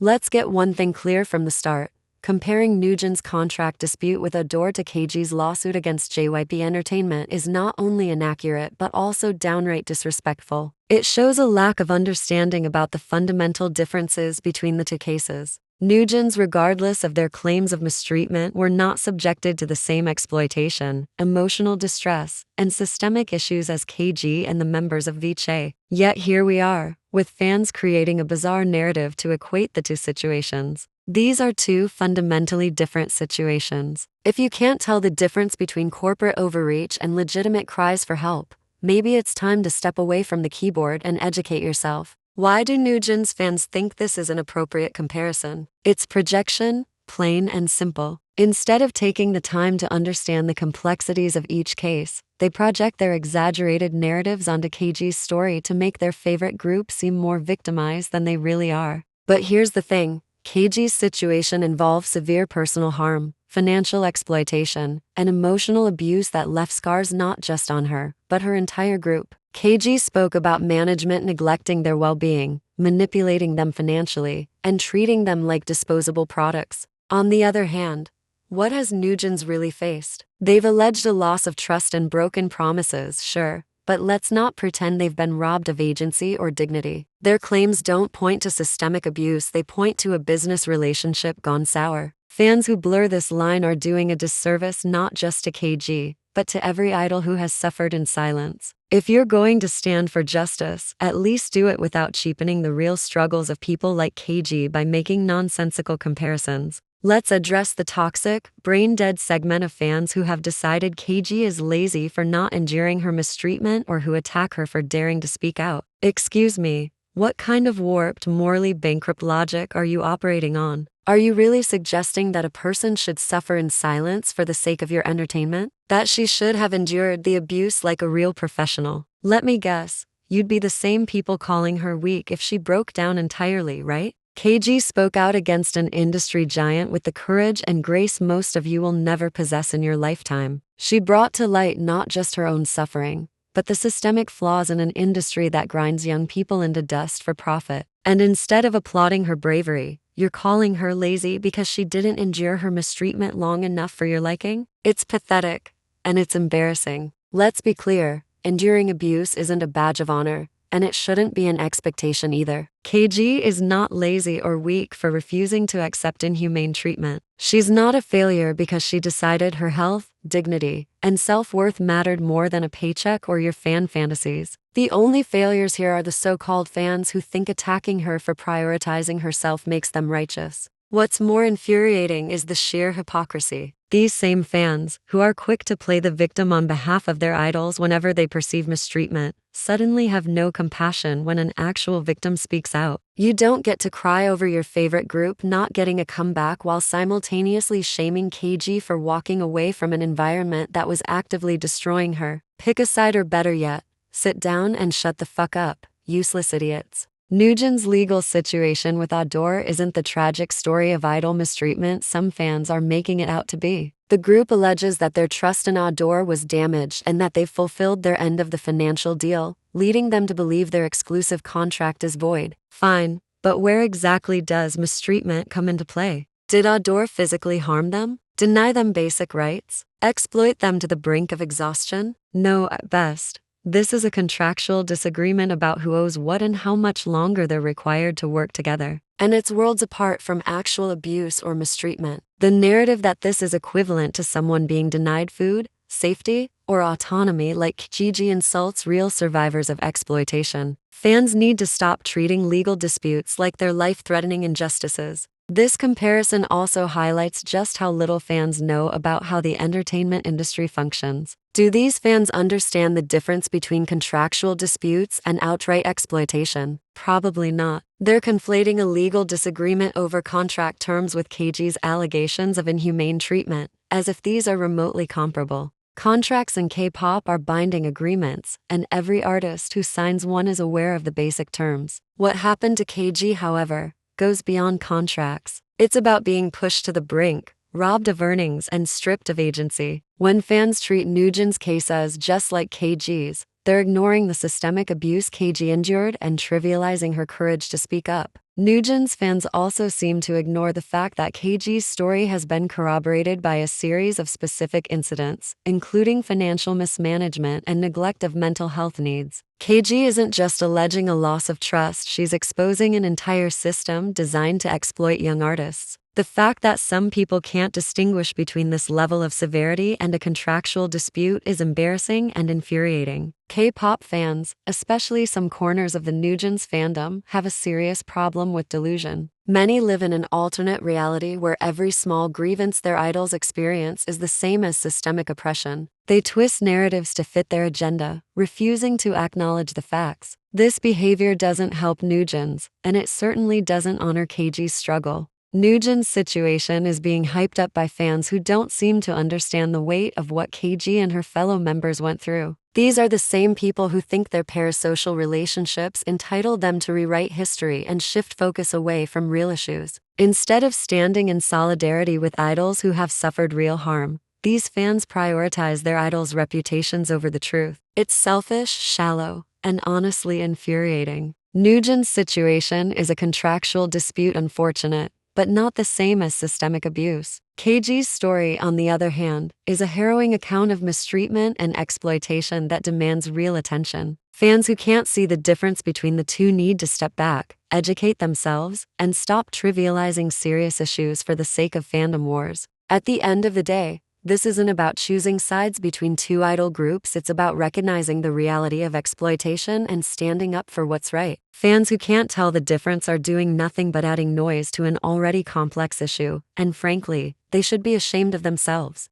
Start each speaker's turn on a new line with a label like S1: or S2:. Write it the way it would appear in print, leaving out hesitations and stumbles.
S1: Let's get one thing clear from the start. Comparing NEWJEANS' contract dispute with Adore to KG's lawsuit against JYP Entertainment is not only inaccurate but also downright disrespectful. It shows a lack of understanding about the fundamental differences between the two cases. NEWJEANS, regardless of their claims of mistreatment, were not subjected to the same exploitation, emotional distress, and systemic issues as KG and the members of VCHA. Yet here we are, with fans creating a bizarre narrative to equate the two situations. These are two fundamentally different situations. If you can't tell the difference between corporate overreach and legitimate cries for help, maybe it's time to step away from the keyboard and educate yourself. Why do NEWJEANS fans think this is an appropriate comparison? It's projection, plain and simple. Instead of taking the time to understand the complexities of each case, they project their exaggerated narratives onto KG's story to make their favorite group seem more victimized than they really are. But here's the thing. KG's situation involves severe personal harm, financial exploitation, and emotional abuse that left scars not just on her, but her entire group. KG spoke about management neglecting their well-being, manipulating them financially, and treating them like disposable products. On the other hand, what has NEWJEANS really faced? They've alleged a loss of trust and broken promises, sure, but let's not pretend they've been robbed of agency or dignity. Their claims don't point to systemic abuse, they point to a business relationship gone sour. Fans who blur this line are doing a disservice not just to KG, but to every idol who has suffered in silence. If you're going to stand for justice, at least do it without cheapening the real struggles of people like KG by making nonsensical comparisons. Let's address the toxic, brain-dead segment of fans who have decided KG is lazy for not enduring her mistreatment or who attack her for daring to speak out. Excuse me, what kind of warped, morally bankrupt logic are you operating on? Are you really suggesting that a person should suffer in silence for the sake of your entertainment? That she should have endured the abuse like a real professional? Let me guess, you'd be the same people calling her weak if she broke down entirely, right? KG spoke out against an industry giant with the courage and grace most of you will never possess in your lifetime. She brought to light not just her own suffering, but the systemic flaws in an industry that grinds young people into dust for profit. And instead of applauding her bravery, you're calling her lazy because she didn't endure her mistreatment long enough for your liking? It's pathetic, and it's embarrassing. Let's be clear, enduring abuse isn't a badge of honor, and it shouldn't be an expectation either. KG is not lazy or weak for refusing to accept inhumane treatment. She's not a failure because she decided her health, dignity, and self-worth mattered more than a paycheck or your fan fantasies. The only failures here are the so-called fans who think attacking her for prioritizing herself makes them righteous. What's more infuriating is the sheer hypocrisy. These same fans, who are quick to play the victim on behalf of their idols whenever they perceive mistreatment, suddenly have no compassion when an actual victim speaks out. You don't get to cry over your favorite group not getting a comeback while simultaneously shaming KG for walking away from an environment that was actively destroying her. Pick a side, or better yet, sit down and shut the fuck up, useless idiots. NEWJEANS' legal situation with Adore isn't the tragic story of idol mistreatment some fans are making it out to be. The group alleges that their trust in Adore was damaged and that they've fulfilled their end of the financial deal, leading them to believe their exclusive contract is void. Fine, but where exactly does mistreatment come into play? Did Adore physically harm them? Deny them basic rights? Exploit them to the brink of exhaustion? No, at best. This is a contractual disagreement about who owes what and how much longer they're required to work together. And it's worlds apart from actual abuse or mistreatment. The narrative that this is equivalent to someone being denied food, safety, or autonomy like KG insults real survivors of exploitation. Fans need to stop treating legal disputes like they're life-threatening injustices. This comparison also highlights just how little fans know about how the entertainment industry functions. Do these fans understand the difference between contractual disputes and outright exploitation? Probably not. They're conflating a legal disagreement over contract terms with KG's allegations of inhumane treatment, as if these are remotely comparable. Contracts in K-pop are binding agreements, and every artist who signs one is aware of the basic terms. What happened to KG, however, goes beyond contracts. It's about being pushed to the brink, robbed of earnings, and stripped of agency. When fans treat NEWJEANS' cases just like KG's, they're ignoring the systemic abuse KG endured and trivializing her courage to speak up. NewJeans fans also seem to ignore the fact that KG's story has been corroborated by a series of specific incidents, including financial mismanagement and neglect of mental health needs. KG isn't just alleging a loss of trust, she's exposing an entire system designed to exploit young artists. The fact that some people can't distinguish between this level of severity and a contractual dispute is embarrassing and infuriating. K-pop fans, especially some corners of the NewJeans fandom, have a serious problem with delusion. Many live in an alternate reality where every small grievance their idols experience is the same as systemic oppression. They twist narratives to fit their agenda, refusing to acknowledge the facts. This behavior doesn't help NewJeans, and it certainly doesn't honor KG's struggle. NewJeans' situation is being hyped up by fans who don't seem to understand the weight of what KG and her fellow members went through. These are the same people who think their parasocial relationships entitle them to rewrite history and shift focus away from real issues. Instead of standing in solidarity with idols who have suffered real harm, these fans prioritize their idols' reputations over the truth. It's selfish, shallow, and honestly infuriating. NewJeans' situation is a contractual dispute, unfortunate, but not the same as systemic abuse. KG's story, on the other hand, is a harrowing account of mistreatment and exploitation that demands real attention. Fans who can't see the difference between the two need to step back, educate themselves, and stop trivializing serious issues for the sake of fandom wars. At the end of the day, this isn't about choosing sides between two idol groups, it's about recognizing the reality of exploitation and standing up for what's right. Fans who can't tell the difference are doing nothing but adding noise to an already complex issue, and frankly, they should be ashamed of themselves.